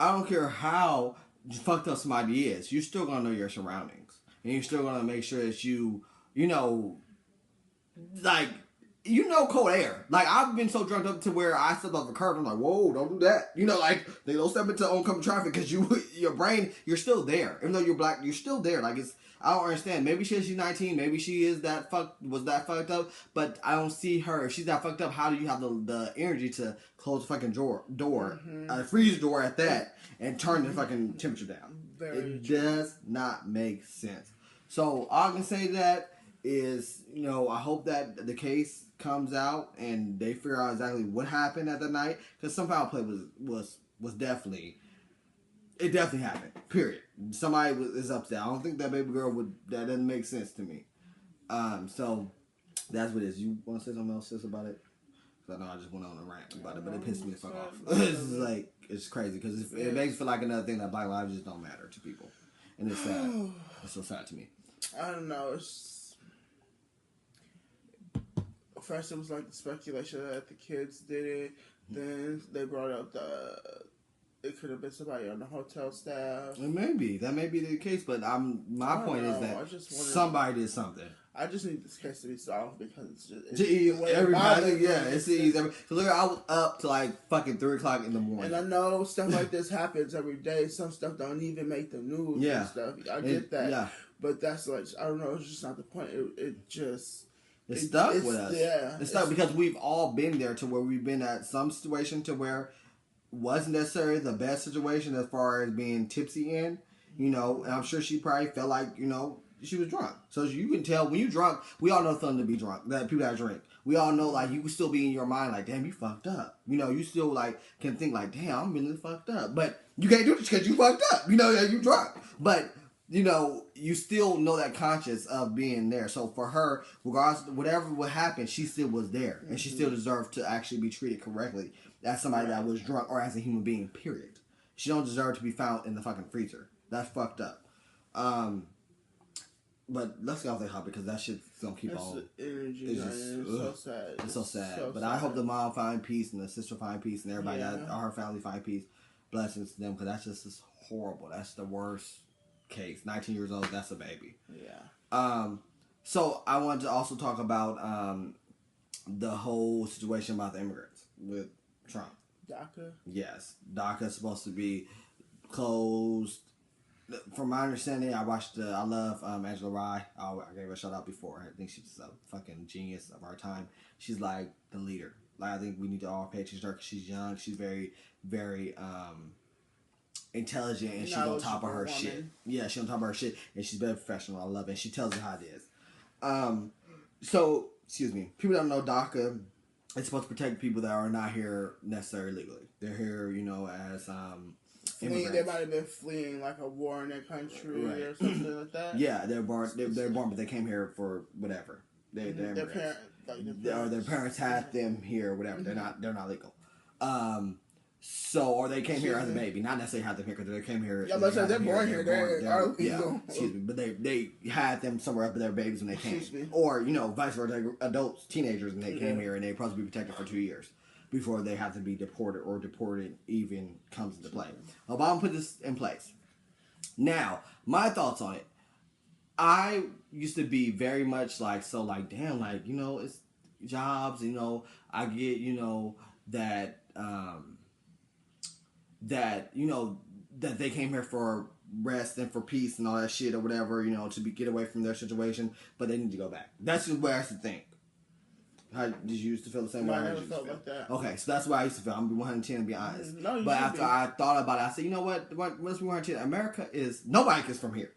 I don't care how fucked up somebody is. You're still gonna know your surroundings, and you're still gonna make sure that you know, like cold air. Like I've been so drunk up to where I stepped off the curb. I'm like, whoa, don't do that. Like they don't step into oncoming traffic because your brain, you're still there. Even though you're black, you're still there. Like I don't understand. Maybe she's 19. Maybe she is was that fucked up. But I don't see her. If she's that fucked up, how do you have the energy to close the fucking door, freeze door at that, and turn the fucking temperature down? It does not make sense. So all I can say that is, I hope that the case comes out and they figure out exactly what happened at the night, because some foul play was definitely, it definitely happened. Period. Somebody is upset. I don't think that baby girl would. That doesn't make sense to me. So that's what it is. You want to say something else, sis, about it? Because I know I just went on a rant about it, but it pissed me the fuck off. It's crazy because it makes it feel like another thing that black lives just don't matter to people, and it's sad. It's so sad to me. I don't know. First, it was like the speculation that the kids did it. Then they brought up it could have been somebody on the hotel staff. That may be the case, but my point is that somebody did something. I just need this case to be solved because it's just everybody. Yeah, it's easy. So literally, I was up to like fucking 3 o'clock in the morning. And I know stuff like this happens every day. Some stuff don't even make the news. Yeah, and stuff. I get that. Yeah, but that's like, I don't know. It's just not the point. It's stuck with us. Yeah, it's stuck because we've all been there to where we've been at some situation to where wasn't necessarily the best situation as far as being tipsy in, and I'm sure she probably felt like, she was drunk. So you can tell when you're drunk, we all know it's fun to be drunk, that people that drink. We all know, like, you can still be in your mind like, damn, you fucked up. You still, like, can think like, damn, I'm really fucked up. But you can't do this because you fucked up. You drunk. But you still know that conscious of being there. So for her, regardless, whatever would happen, she still was there. And she still deserved to actually be treated correctly as somebody that was drunk or as a human being, period. She don't deserve to be found in the fucking freezer. That's fucked up. But let's get off that topic because that shit's gonna keep on. It's so sad. It's so sad. But I hope the mom find peace and the sister find peace and everybody her family find peace. Blessings to them because that's just horrible. That's the worst case. 19 years old, that's a baby. Yeah. So I wanted to also talk about the whole situation about the immigrants with Trump. DACA? Yes. DACA is supposed to be closed. From my understanding, I love Angela Rye. I gave her a shout out before. I think she's a fucking genius of our time. She's like the leader. Like, I think we need to all pay attention to her because she's young. She's very, very intelligent, and she's on top of her shit. Yeah, she's on top of her shit, and she's very professional. I love it. And she tells us how it is. So, excuse me. People don't know DACA. It's supposed to protect people that are not here necessarily legally. They're here, as immigrants. They might have been fleeing like a war in their country or something like that. Yeah, they're born, but they came here for whatever. They're their parents had them here, or whatever. Mm-hmm. They're not legal. Or they came here as a baby. Not necessarily had them here because they came here. Yeah, but they're born here. They're legal. Excuse me, but they had them somewhere up with their babies when they came, or vice versa, adults, teenagers, and they came here and they supposed to be protected for 2 years before they have to be deported or deported even comes into play. Obama put this in place. Now, my thoughts on it. I used to be very much damn, it's jobs, I get, that that they came here for rest and for peace and all that shit or whatever, to get away from their situation, but they need to go back. That's just what I used to think. How did you used to feel the same way? I never felt like that. Okay, so that's what I used to feel. I'm 110 to be honest. No, but after I thought about it, I said, you know what? Let's be 110. America is nobody is from here.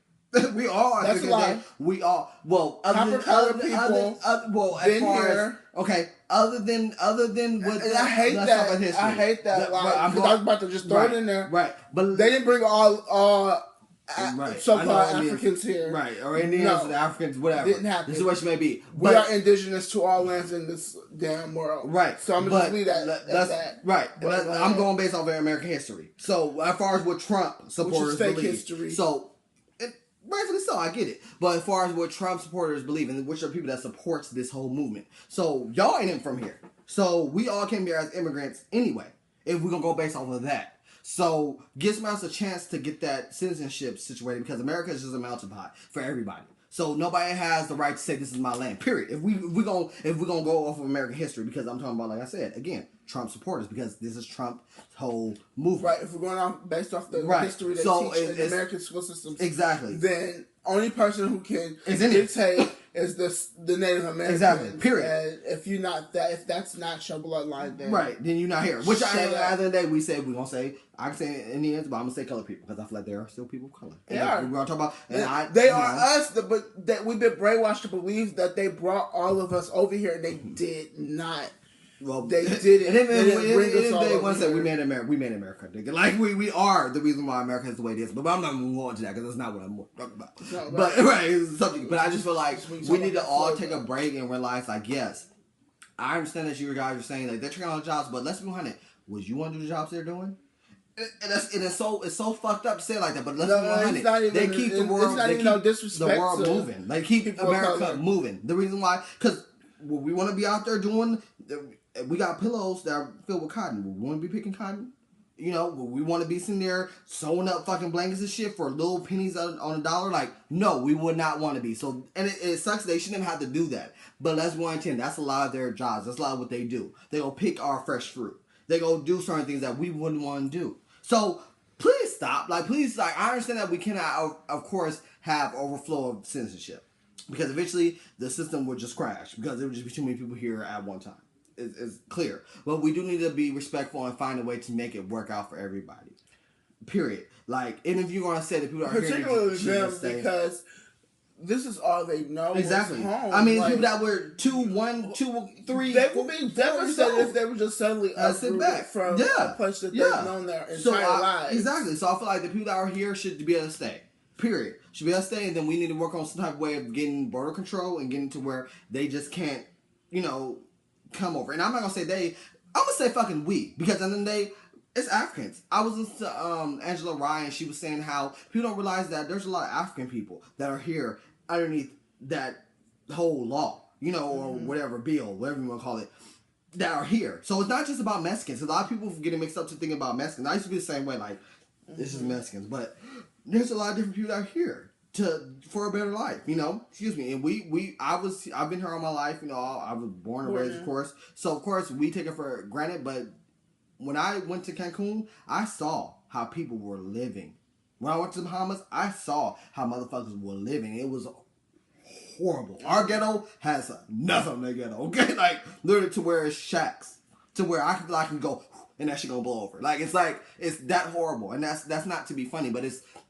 We all are. That's a lie. We all. Well, other than other than what. And I hate that. I hate that. I was about to just throw it in there. Right, but they didn't bring all. So-called Africans here. Right, or Indians, or Africans, whatever. Didn't happen. The situation may be. We are indigenous to all lands in this damn world. Right. So I'm going to just leave that. Right. I'm going based off of American history. So as far as what Trump supporters believe. History. So, rightfully so, I get it. But as far as what Trump supporters believe, and which are people that supports this whole movement. So y'all ain't from here. So we all came here as immigrants anyway, if we're going to go based off of that. So give somebody else a chance to get that citizenship situated because America is just a melting pot for everybody. So nobody has the right to say this is my land. Period. If we gonna go off of American history, because I'm talking about, like I said again, Trump supporters, because this is Trump's whole movement. Right. If we're going off based off the history they teach in the American school systems, exactly. Then only person who can dictate is the Native Americans. Exactly. Period. And if that's not your bloodline, then then you're not here. Which at the end of the day, we're gonna say, I can say Indians, but I'm gonna say colored people because I feel like there are still people of color. They are. We're gonna talk about, they are us, but that we've been brainwashed to believe that they brought all of us over here, and they did not. Well, they did it. And then they want to say we made America. We made America, nigga. Like we are the reason why America is the way it is. But I'm not moving on to that because that's not what I'm talking about. No, but it's something. But I just feel like we need to all take a break and realize, like, yes, I understand that you guys are saying like they're taking on jobs, but let's be honest. Would you want to do the jobs they're doing? And it's so fucked up to say it like that. But let's be honest. They keep the world. They keep the world moving. They keep America moving. The reason why, because we want to be out there doing. We got pillows that are filled with cotton. We want to be picking cotton. You know, we want to be sitting there sewing up fucking blankets and shit for little pennies on $1. Like, no, we would not want to be. So, and it sucks. They shouldn't have to do that. But let's 110. That's a lot of their jobs. That's a lot of what they do. They go pick our fresh fruit. They go do certain things that we wouldn't want to do. So, please stop. Like, please, like, I understand that we cannot, of course, have overflow of citizenship. Because eventually, the system would just crash. Because there would just be too many people here at one time. Is clear, but we do need to be respectful and find a way to make it work out for everybody. Period. Like, and if you're gonna say that people are particularly them, because this is all they know. Exactly. Home. I mean, like, people that were 2, 1, 2, 3. They would be devastated if they were just suddenly uprooted from a place that they've known their entire lives. Exactly. So I feel like the people that are here should be able to stay. Period. Should be able to stay, and then we need to work on some type of way of getting border control and getting to where they just can't, come over. And I'm not gonna say they, I'm gonna say fucking we, because at the end of the day, it's Africans. I was listening to Angela Ryan. She was saying how people don't realize that there's a lot of African people that are here underneath that whole law, or whatever bill, whatever you want to call it, that are here. So it's not just about Mexicans. A lot of people get mixed up to thinking about Mexicans. I used to be the same way, like, this is Mexicans, but there's a lot of different people that are here for a better life, excuse me. And I've been here all my life, I was born and raised, of course. So of course we take it for granted, but when I went to Cancun, I saw how people were living. When I went to the Bahamas, I saw how motherfuckers were living. It was horrible. Our ghetto has nothing in the ghetto, okay? Like, literally to where it's shacks. To where I can go, and that shit gonna blow over. Like, it's that horrible. And that's not to be funny, but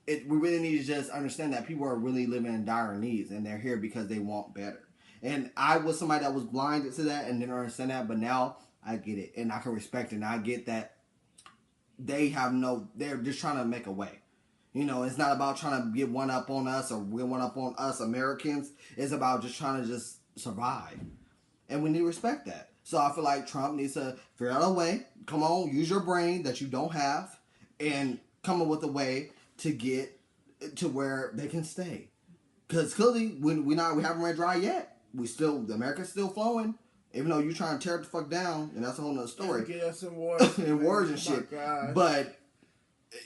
we really need to just understand that people are really living in dire needs, and they're here because they want better. And I was somebody that was blinded to that and didn't understand that, but now I get it, and I can respect it, and I get that they're just trying to make a way. It's not about trying to get one up on us or get one up on us Americans. It's about just trying to just survive. And we need to respect that. So I feel like Trump needs to figure out a way. Come on, use your brain that you don't have and come up with a way to get to where they can stay. Because clearly, we haven't ran dry yet. America's still flowing. Even though you're trying to tear it the fuck down, and that's a whole nother story. And get us in wars. In wars and shit. But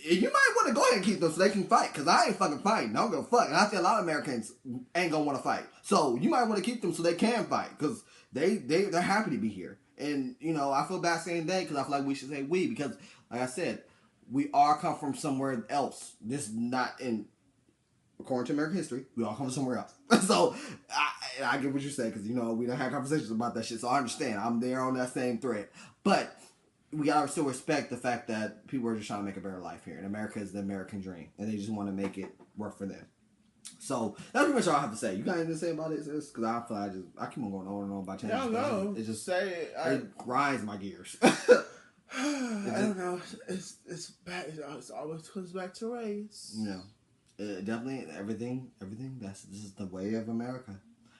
you might want to go ahead and keep them so they can fight. Because I ain't fucking fighting. I don't give a fuck. And I think a lot of Americans ain't going to want to fight. So you might want to keep them so they can fight. Because they're happy to be here. And, I feel bad saying they because I feel like we should say we. Because, like I said, we all come from somewhere else. This is not according to American history, we all come from somewhere else. So, I get what you're saying, because, we don't have conversations about that shit, so I understand. I'm there on that same thread. But we gotta still respect the fact that people are just trying to make a better life here, and America is the American dream, and they just want to make it work for them. So, that's pretty much all I have to say. You got anything to say about it? Because I feel like I keep on going on and on about changing. No. It just say it. It grinds my gears. I don't know. It's bad. It always comes back to race. Yeah. Definitely everything. This is the way of America.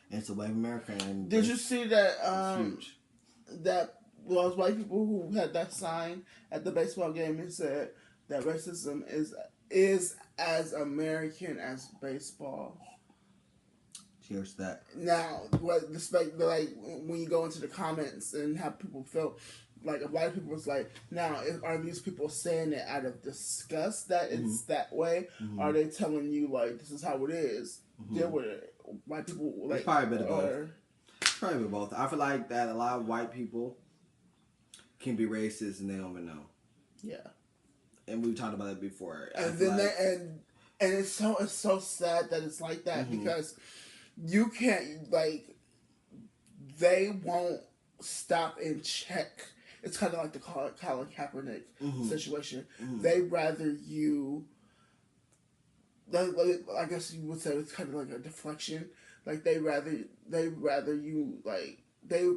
And it's the way of America. And did you see that? Huge. That those white people who had that sign at the baseball game and said that racism is as American as baseball. Cheers to that. Now, when you go into the comments and how people feel, like a lot of people was like, now are these people saying it out of disgust that it's that way? Are they telling you like this is how it is? Deal with it. White people like it's probably a bit of both. Probably a bit of both. I feel like that a lot of white people can be racist and they don't even know. Yeah. And we've talked about it before. And then and it's so sad that it's like that because you can't like they won't stop and check. It's kind of like the Colin Kaepernick situation. They rather you. I guess you would say it's kind of like a deflection. Like they rather you like they.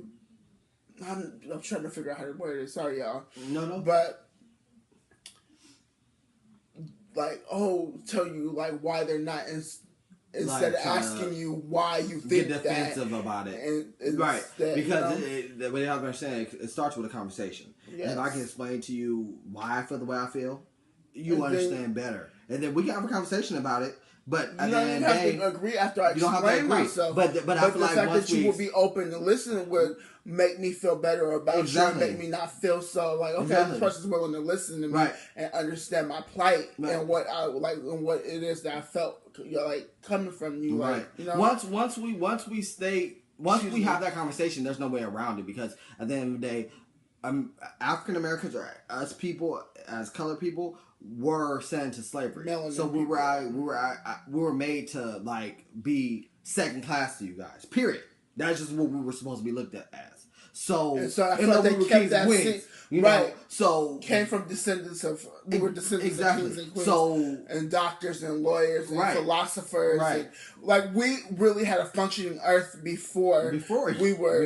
I'm trying to figure out how to word it. Sorry, y'all. No. But like, tell you like why they're not instead of asking you why you think get defensive about it, and right? Because you what I'm saying, it starts with a conversation. Yes. And if I can explain to you why I feel the way I feel, you understand better, and then we can have a conversation about it. But you don't even have to agree after I explain myself. But I feel the like fact once that you will be open to listen would make me feel better about you and make me not feel so like, okay, this person's willing to listen to me and understand my plight and what I like and what it is that I felt like coming from you. Like, you know, once we have that conversation, there's no way around it because at the end of the day, African Americans or us people as colored people were sent into slavery. Melanin so we were made to like be second class to you guys. Period. That's just what we were supposed to be looked at as. So I feel like they kept that queens, right. So came from descendants of we were descendants of kings and queens, and doctors and lawyers and philosophers. Right. And, like we really had a functioning earth before we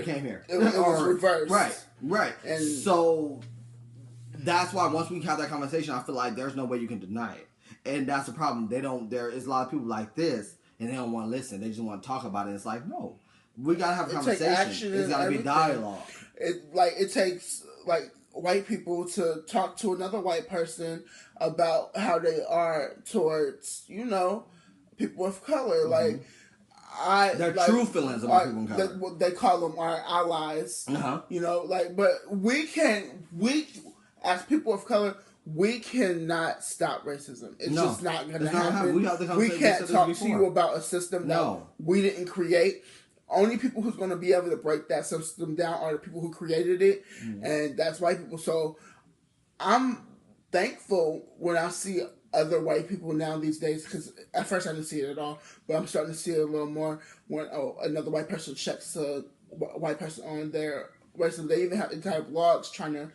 came here. It was reversed. Right. And so that's why once we have that conversation, I feel like there's no way you can deny it, and that's the problem. There is a lot of people like this, and they don't want to listen. They just want to talk about it. It's like no. We gotta have a conversation. It's gotta be dialogue. It takes like white people to talk to another white person about how they are towards people of color. Like their true feelings about people of color. They call them our allies. But we as people of color. We cannot stop racism. It's just not going to happen. We can't talk to you about a system that we didn't create. Only people who's going to be able to break that system down are the people who created it, and that's white people. So I'm thankful when I see other white people now these days, because at first I didn't see it at all, but I'm starting to see it a little more when another white person checks a white person on their racism. They even have entire blogs trying to.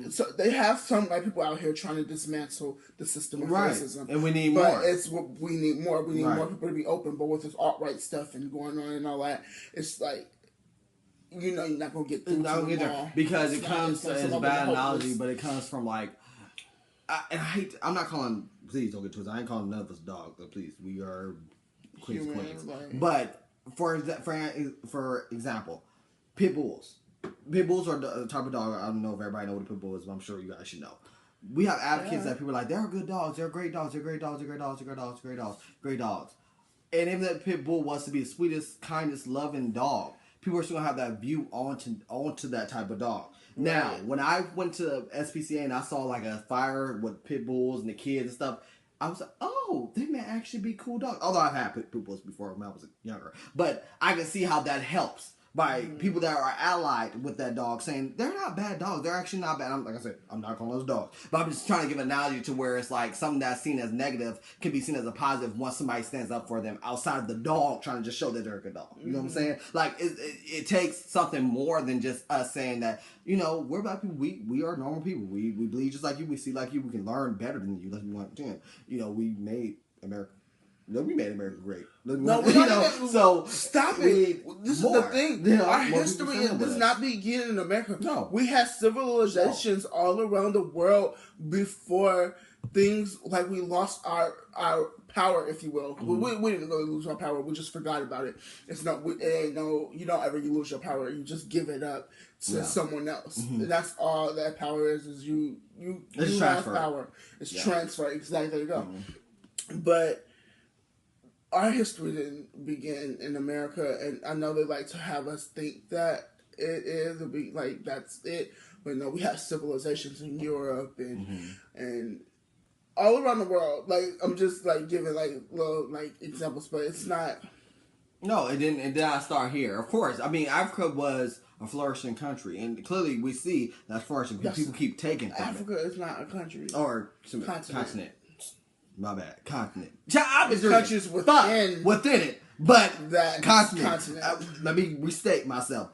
So they have some white people out here trying to dismantle the system of racism, and we need more. It's what we need more. We need more people to be open. But with this alt-right stuff and going on and all that, it's like you're not gonna get through there because it comes. It's a bad analogy, but it comes from like. I'm not calling. Please don't get twisted. I ain't calling none of us dogs. But please, we are queens. But for example, pit bulls. Pit bulls are the type of dog. I don't know if everybody knows what a pit bull is, but I'm sure you guys should know. We have advocates that people are like, they're good dogs, they're great dogs, they're great dogs, they're great dogs, they're great dogs, great dogs, great dogs. And if that pit bull wants to be the sweetest, kindest, loving dog, people are still gonna have that view onto that type of dog. Now, when I went to SPCA and I saw like a fire with pit bulls and the kids and stuff, I was like, oh, they may actually be cool dogs. Although I've had pit bulls before when I was younger, but I can see how that helps. By people that are allied with that dog, saying they're not bad dogs. They're actually not bad. Like I said, I'm not calling those dogs. But I'm just trying to give an analogy to where it's like something that's seen as negative can be seen as a positive once somebody stands up for them outside of the dog trying to just show that they're a good dog. You know what I'm saying? Like, it takes something more than just us saying that, we're black people. We are normal people. We bleed just like you. We see like you. We can learn better than you. Let's be 110. We made America. No, we made America great. So stop it. This is the thing. Our history does not begin in America. No, we had civilizations all around the world before things like we lost our power, if you will. We didn't really lose our power. We just forgot about it. It's not. It ain't no. You don't ever lose your power. You just give it up to someone else. And that's all that power is. Is you have power. It's transfer. Exactly. There you go. But our history didn't begin in America, and I know they like to have us think that it is, like that's it. But no, we have civilizations in Europe and all around the world. Like, I'm just like giving like little like examples, but it's not. No, it didn't. It did not start here. Of course, I mean Africa was a flourishing country, and clearly we see that's flourishing because people keep taking from Africa is not a country or continent. My bad, continent. Countries within it, but that continent. Let me restate myself.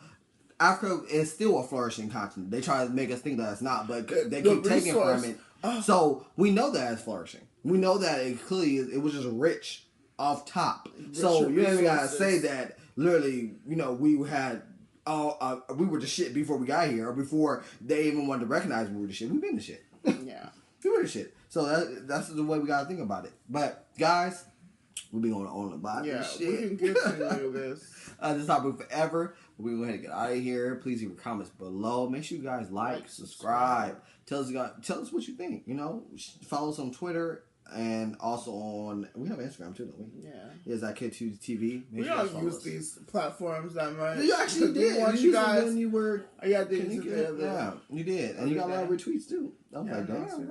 Africa is still a flourishing continent. They try to make us think that it's not, but they keep taking from it. So we know that it's flourishing. We know that it clearly it was just rich off top. So you ain't gotta say that. Literally, you know, we had we were the shit before we got here, or before they even wanted to recognize we were the shit. We've been the shit. Yeah, we were the shit. So that's the way we gotta think about it. But guys, we'll be going on about this shit. We can continue this. This topic forever. We're going to go ahead and get out of here. Please leave your comments below. Make sure you guys like, subscribe. Tell us what you think. You know, follow us on Twitter and also on. We have Instagram too, don't we? Yeah. Is that Kid2TV? We don't use these platforms that much. You actually did. You guys when you were. Yeah, you did, and you got a lot of retweets too. I was like, damn,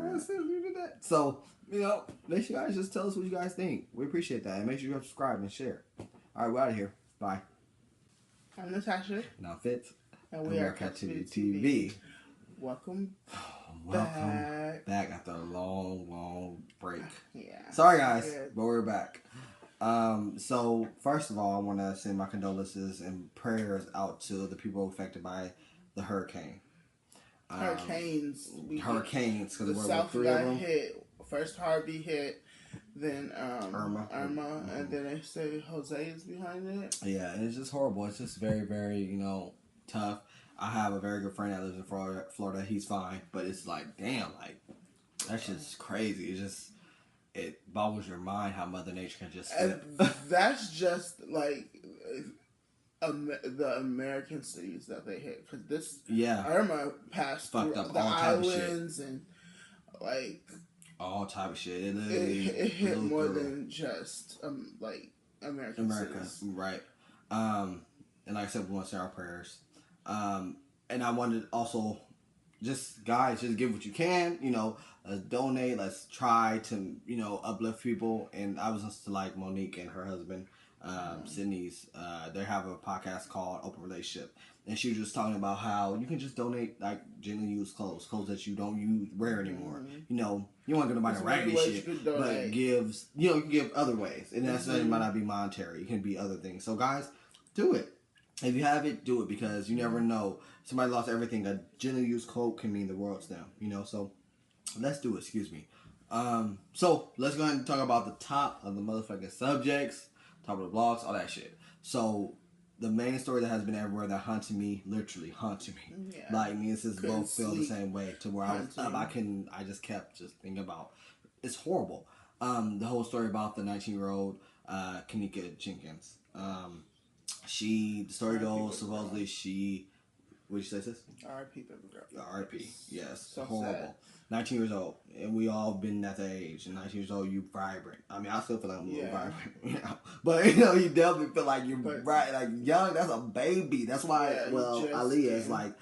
you did that. So you know, make sure you guys just tell us what you guys think. We appreciate that, and make sure you subscribe and share. All right, we're out of here. Bye. I'm Natasha. And I'm Fitz. And we are Kenneka TV. Welcome back after a long break. Yeah. Sorry guys, but we're back. So first of all, I want to send my condolences and prayers out to the people affected by the hurricane. Hurricanes, because the South got hit. First Harvey hit, then Irma, and then they say Jose is behind it. Yeah, and it's just horrible. It's just very, very, tough. I have a very good friend that lives in Florida. He's fine, but it's like, damn, like that's just crazy. It boggles your mind how Mother Nature can just flip. And that's just like the American cities that they hit, because this Irma passed through the islands and like all type of shit. It hit more than just like America, cities. Right? And like I said, we want to say our prayers. And I wanted also just guys, just give what you can. Let's donate. Let's try to uplift people. And I was listening to like Monique and her husband. Sydney's, they have a podcast called Open Relationship, and she was just talking about how you can just donate like generally used clothes that you don't wear anymore. You don't want to go buy raggedy shit, but it gives you can give other ways, and that's it might not be monetary. It can be other things. So guys, do it. If you have it, do it, because you never know. Somebody lost everything. A generally used coat can mean the world to them. So let's do it. Excuse me. So let's go ahead and talk about the top of the motherfucking subjects. Top of the blogs, all that shit. So, the main story that has been everywhere that literally haunted me. Yeah. Like, me and sis both feel the same way, to where I was up. I just kept thinking about, it's horrible. The whole story about the 19-year-old Kenneka Jenkins. The story goes, supposedly what'd you say, sis? R.I.P. baby girl. R.I.P. Yes. So horrible. Sad. 19 years old, and we all been at that age. And 19 years old, you vibrant. I mean, I still feel like I'm a little vibrant, but you definitely feel like you're like young. That's a baby. That's why. Aaliyah is like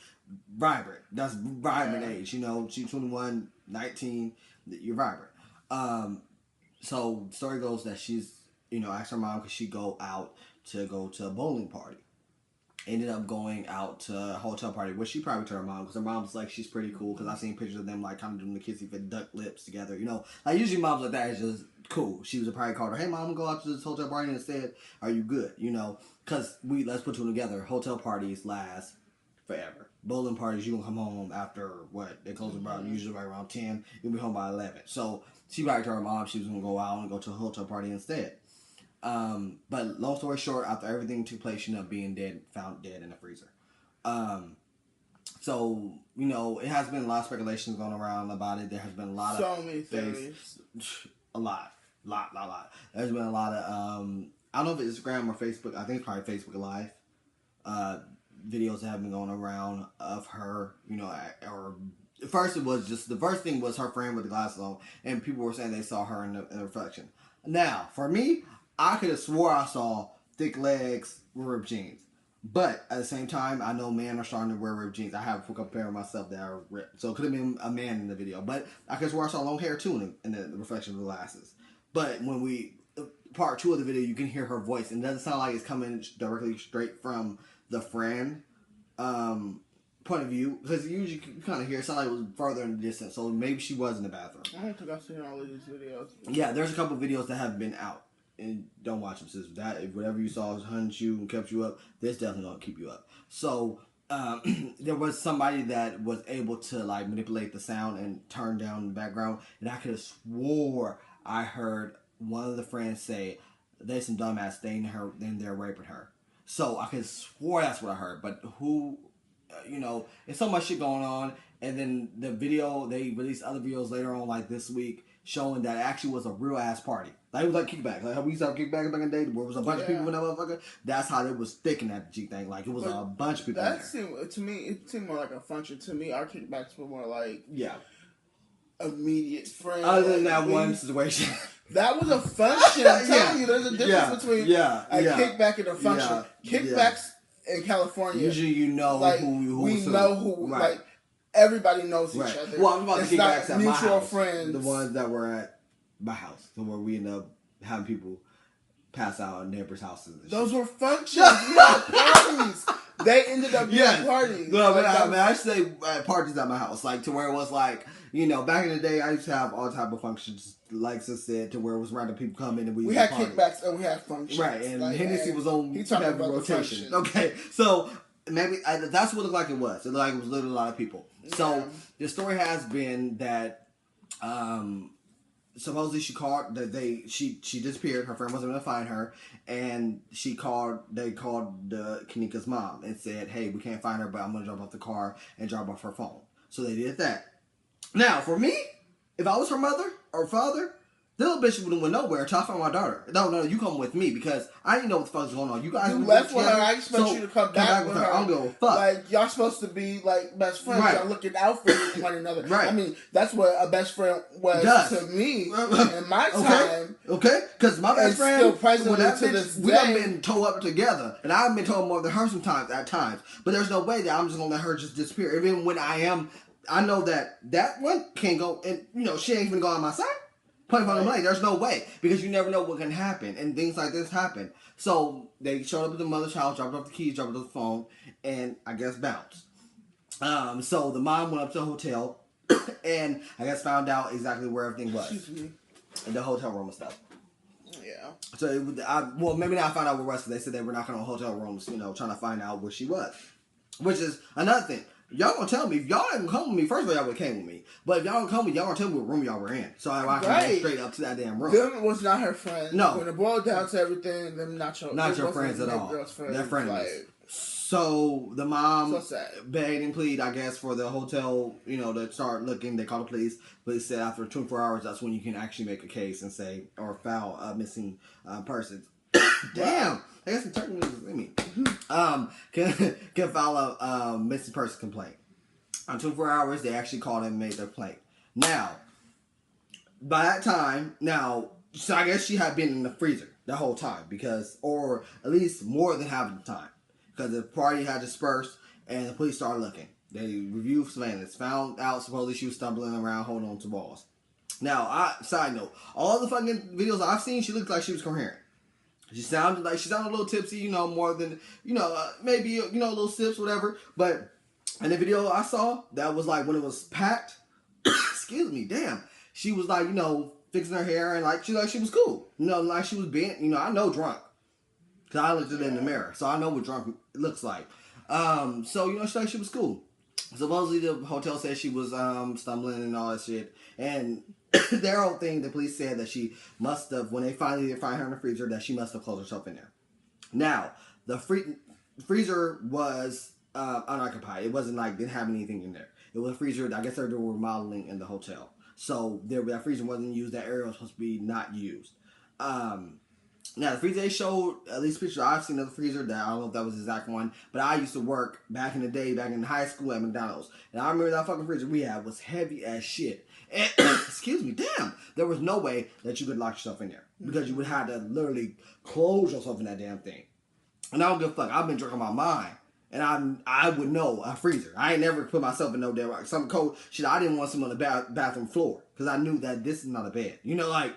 vibrant. That's vibrant age. She's 21, 19. You're vibrant. So the story goes that she's asked her mom could she go out to a bowling party. Ended up going out to a hotel party, which she probably told her mom, because her mom's like, she's pretty cool, because I've seen pictures of them like kind of doing the kissy fit duck lips together, like usually moms like that is just cool. She was probably called her, hey mom, go out to this hotel party, and said, are you good? Because let's put two together, hotel parties last forever. Bowling parties, you gonna come home after what they close about usually right around 10, you'll be home by 11. So she probably told her mom she was gonna go out and go to a hotel party instead. But long story short, after everything took place, she ended up being found dead in the freezer. So, it has been a lot of speculations going around about it. There has been a lot of many theories. A lot. There's been a lot of, I don't know if it's Instagram or Facebook. I think it's probably Facebook Live. Videos that have been going around of her, or the first thing was her friend with the glasses on, and people were saying they saw her in the reflection. Now, for me, I could have swore I saw thick legs with ripped jeans. But at the same time, I know men are starting to wear ripped jeans. I have compared myself that are ripped. So it could have been a man in the video. But I could swear I saw long hair too in the reflection of the glasses. But when part 2 of the video, you can hear her voice. And it doesn't sound like it's coming directly straight from the friend point of view. Because usually you kind of hear it sound like it was further in the distance. So maybe she was in the bathroom. I don't think I've seen all of these videos. Yeah, there's a couple videos that have been out. And don't watch them, sis. That if whatever you saw hunted you and kept you up, this definitely gonna keep you up. So there was somebody that was able to like manipulate the sound and turn down the background, and I could have swore I heard one of the friends say, "They some dumbass, they in there raping her." So I could have swore that's what I heard, but who, there's so much shit going on. And then the video, they released other videos later on, like this week, showing that it actually was a real ass party. Like it was like kickback. Like how we used to have kickback back in the day where it was a bunch of people in that motherfucker. That's how they was thick in that G thing. Like it was a bunch of people in there. To me, it seemed more like a function. To me, our kickbacks were more like yeah, immediate friends. Other than that one situation. That was a function. I'm telling you, there's a difference between a kickback and a function. Kickbacks in California. Usually you know like, who we know who, right. Like, everybody knows each other. Well, I'm about to kickbacks at my house. Friends. The ones that were at my house. So where we end up having people pass out at neighbors' houses. And those were functions. We had parties. They ended up being parties. No, but I say parties at my house. Like to where it was like, back in the day I used to have all type of functions, like Sis said, to where it was random people come in and we had kickbacks and we had functions. Right, and like, Hennessy was on heavy rotation. Okay, so maybe that's what it looked like it was. It looked like it was literally a lot of people. Yeah. So the story has been that supposedly she called that she disappeared. Her friend wasn't going to find her, and they called the Kenneka's mom and said, "Hey, we can't find her, but I'm going to drop off the car and drop off her phone." So they did that. Now, for me, if I was her mother or father, the little bitch wouldn't went nowhere until I found my daughter. No, you come with me because I didn't know what the fuck was going on. You guys left with her. I expect you to come back with her. I don't give a fuck. Like, y'all supposed to be like best friends. Right. Y'all looking out for one another. Right. I mean, that's what a best friend was to me in my time. Okay, because my best friend, still present to this day. We have been towed up together, and I've been told more than her sometimes at times. But there's no way that I'm just gonna let her just disappear. Even when I know that one can't go, and she ain't even go on my side. Point blank, there's no way because you never know what can happen, and things like this happen. So they showed up at the mother's house, dropped off the keys, dropped off the phone, and I guess bounced. So the mom went up to the hotel, and I guess found out exactly where everything was in the hotel room and stuff. Yeah. So maybe not found out where it was because they said they were knocking on hotel rooms, trying to find out where she was, which is another thing. Y'all gonna tell me, if y'all didn't come with me, first of all, y'all would have came with me. But if y'all don't come with me, y'all gonna tell me what room y'all were in. So I can go straight up to that damn room. Them was not her friend. No. When it boiled down to everything, them not your friends at all. They're frenemies. Like, so the mom so begged and pleaded, I guess, for the hotel, to start looking. They called the police. Police said after 24 hours, that's when you can actually make a case and say, or file a missing persons. Damn. I guess in certain can file a missing person complaint. On 24 hours, they actually called and made their complaint. Now, by that time, so I guess she had been in the freezer the whole time or at least more than half of the time, because the party had dispersed and the police started looking. They reviewed surveillance, found out supposedly she was stumbling around, holding on to walls. Now, side note, all the fucking videos I've seen, she looked like she was coherent. She sounded a little tipsy, more than, maybe, a little sips, whatever. But in the video I saw, that was like when it was packed, excuse me, damn. She was like, fixing her hair and like she was cool. Like she was being, I know drunk. Because I looked at it in the mirror. So I know what drunk looks like. So, she was cool. Supposedly the hotel said she was stumbling and all that shit. And their whole thing, the police said that she must have, when they finally did find her in the freezer, that she must have closed herself in there. Now, the freezer was unoccupied. It wasn't like, didn't have anything in there. It was a freezer, I guess they were doing remodeling in the hotel. So that freezer wasn't used, that area was supposed to be not used. Now, the freezer, they showed, at least pictures I've seen of the freezer, that I don't know if that was the exact one, but I used to work back in the day, back in high school at McDonald's. And I remember that fucking freezer we had was heavy as shit. And, excuse me, damn, there was no way that you could lock yourself in there. Because you would have to literally close yourself in that damn thing. And I don't give a fuck. I've been drinking my mind. And I would know a freezer. I ain't never put myself in no damn some cold shit. I didn't want someone on the bathroom floor because I knew that this is not a bed. You know, like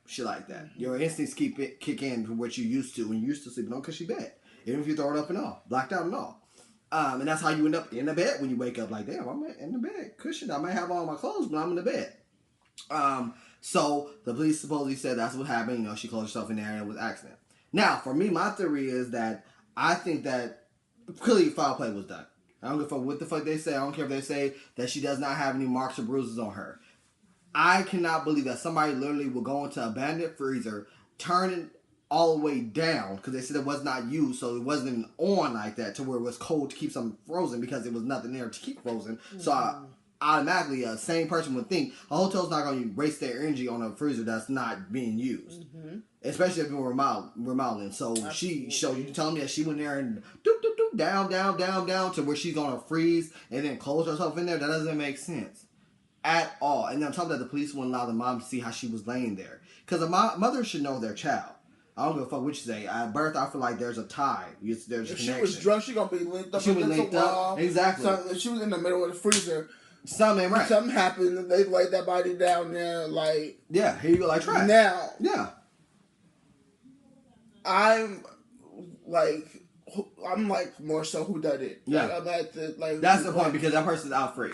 shit like that. Your instincts kick in from what you used to when you used to sleep on cushy bed, even if you throw it up and all, blacked out and all. And that's how you end up in the bed when you wake up. Like, damn, I'm in the bed, cushion. I might have all my clothes, but I'm in the bed. So the police supposedly said that's what happened. You know, she closed herself in there and it was an accident. Now, for me, my theory is that I think that clearly foul play was done. I don't give a fuck what the fuck they say. I don't care if they say that she does not have any marks or bruises on her. I cannot believe that somebody literally will go into an abandoned freezer, turn it all the way down, because they said it was not used, so it wasn't even on like that to where it was cold to keep something frozen because there was nothing there to keep frozen. So automatically, a sane person would think a hotel's not going to waste their energy on a freezer that's not being used. Especially if you're remodeling. So you telling me that she went there and down to where she's gonna freeze and then close herself in there? That doesn't make sense at all. And then on top of that, the police wouldn't allow the mom to see how she was laying there because a mother should know their child. I don't give a fuck what you say. At birth, I feel like there's a tie. There's a connection. If she was drunk, she gonna be linked up. She was linked up. Exactly. So if she was in the middle of the freezer. Something ain't right. Something happened. They laid that body down there. Like, yeah, here you go. Like trash. Now, yeah. I'm like more so who done it. Yeah, that's the point because that person's out free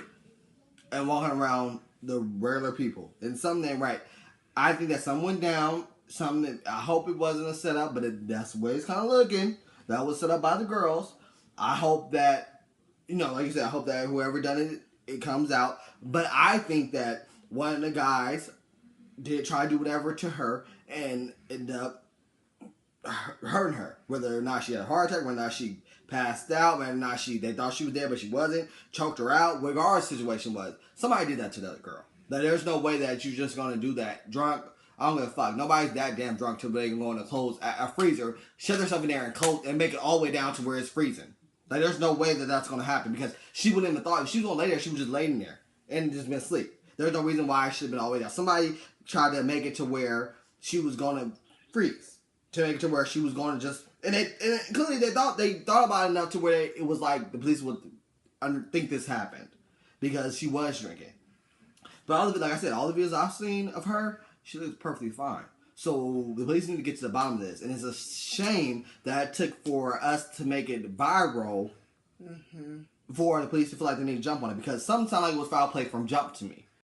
and walking around the regular people, and something ain't right. I think that someone went down. Something. I hope it wasn't a setup, but that's the way it's kind of looking. That was set up by the girls. I hope that like you said. I hope that whoever done it comes out. But I think that one of the guys did try to do whatever to her and ended up hurting her, whether or not she had a heart attack, whether or not she passed out, whether or not they thought she was dead but she wasn't, choked her out, whatever the situation was. Somebody did that to the other girl. That there's no way that you're just gonna do that drunk. I don't give a fuck. Nobody's that damn drunk till they can go in and close a freezer, shut themselves in there and close and make it all the way down to where it's freezing. Like there's no way that that's gonna happen because she wouldn't even thought if she was gonna lay there, she was just laying there and just been asleep. There's no reason why I should have been all the way down. Somebody tried to make it to where she was gonna freeze. To make it to where she was going to just... And clearly they thought about it enough to where it was like the police would think this happened. Because she was drinking. But like I said, all the videos I've seen of her, she looks perfectly fine. So the police need to get to the bottom of this. And it's a shame that it took for us to make it viral for the police to feel like they need to jump on it. Because some sound like it was foul play from jump to me.